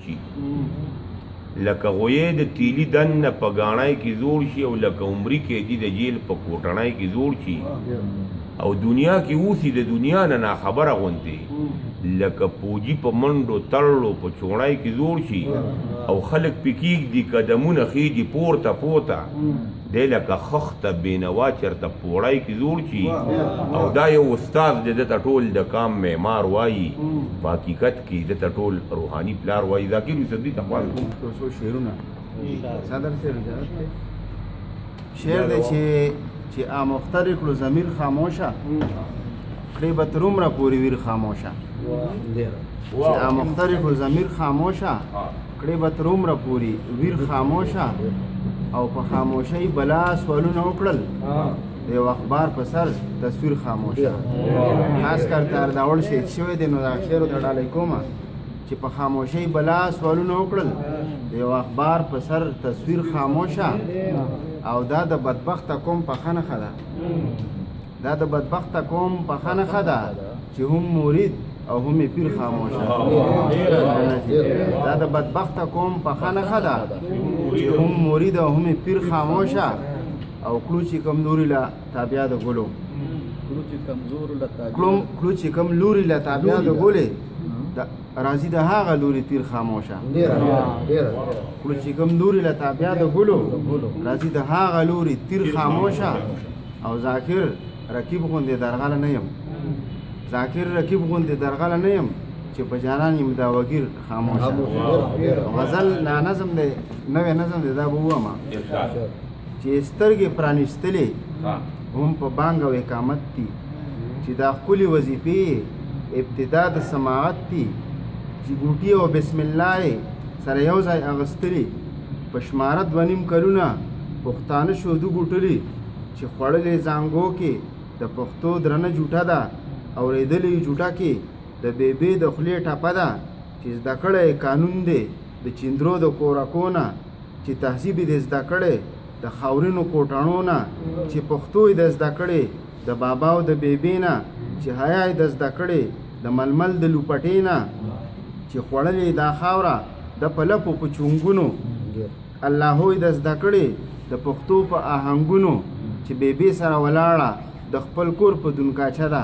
شي لکه غوی د تیلی دن په غاڼای کې زوړ شي او لکه عمرې کې د جیل په کوټړای کې زوړ شي او دنیا کې اوسي د دنیا نه خبره غونډي لکه پوجي په منډو تړلو په چوڼای کې زوړ شي او خلک پکېږ دي قدمونه خېږي پورته پورته دی لکه خخته بېنوا چېرته پوړی کې زوړ شي او دا یو استاد دی دته ټول د کام معمار وایي په حقیقت کې دته ټول روحاني پلار وایي ذاکر یوسفزي ته خواست کوم څو شعرونه صدر صاحب اجازت دی شعر دی چې مخترق کړو ضمیر خاموشه کړی به تر عمره پورې ویر خاموشه چې مخترق کړو ضمیر خاموشه کړی به تر عمره پورې ویر خاموشه او په خاموشۍ بلا سوالونه وکړل د یو اخبار په سر تصویر خاموشه خاص کر تر داول شهید شوی دی نو دا شعر ته ډالۍ کومه چې په خاموشۍ بلا سوالونه وکړل د یو اخبار په سر تصویر خاموشه او دا د بدبخته قوم په ښه نښه ده دا د بدبخته قوم په ښه نښه ده چې هم مرید او هم پیر خاموشه دا د بدبخته قوم په ښه نښه ده چې هم مرید او هم پیر خاموشه او کلو چې کم لوري له تابعه د ګلو کلو چې کم لوري له تابعه د ګلې راځي د هغه لوري تیر خاموشه کلو چې کم لوري له تابعه د ګلو راځي د هغه لوري تیر خاموشه او ذاکر رقیب غوندې درغله نه یم ذاکر رقیب غوندې درغله نه یم چې په جانان یم دا وګیر خاموشه غزل نظم دی نوی نظم دی دا به ووایم چې سترګې پرانیستلې هم په بانګ او اقامت دي چې دا ښکلې وظیفې ابتدا د سماعت دي چې ګوټي او بسم الله سره یو ځای اغوستلي په شماره 2.5 کلونه پښتانه شودو ګوټلي چې خوړلې زانګو کې د پښتو درنه جوټه ده اورېدلې جوټه کې د بیبي د خولې ټپه ده چې زده کړی قانون دی د چیندرو د کورکونه چې تهذیب یې د زده کړی د خاورینو کوټڼو نه چې پښتو یې د زده کړی د بابا او د بیبي نه چې حیا یې د زده کړی د ململ د لوپټې نه چې خوړلې دا خاوره د په لپو په چونګونو اللهو یې د زده کړی د پښتو په آهنګونو چې بیبي سره ولاړه د خپل کور په دونکاچه ده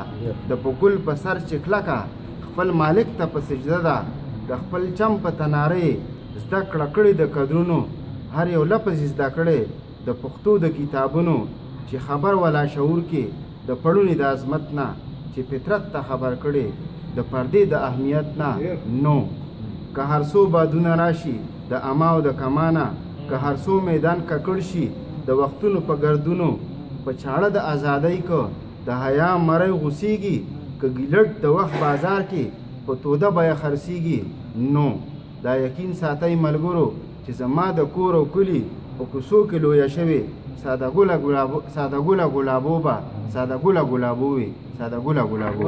د پکول په سر چې کلکه خپل مالک ته په سجده ده د خپل چم په تنارې زده کړه کړې د قدرونو هر یو لفظ زده کړې د پښتو د کتابونو چې خبر ولا شعور کې د پړونې د عظمت نه چې فطرت ته خبر کړې د پردې د اهمیت نه نو که هر څو بادونه راشي د اما او د کمانه که هر څو میدان ککړ شي د وختونو په ګردونو په چاړه د ازادۍ که د حیا مری غوسیږي که ګیلټ د وخت بازار کې په توده بیه خرڅیږي نو دا یقین ساتئ ملګرو چې زما د کور او کلي په کوڅو کې لویه شوې ساده ګله ګلابو به ساده ګله ګلابو وي ساده ګله ګلابو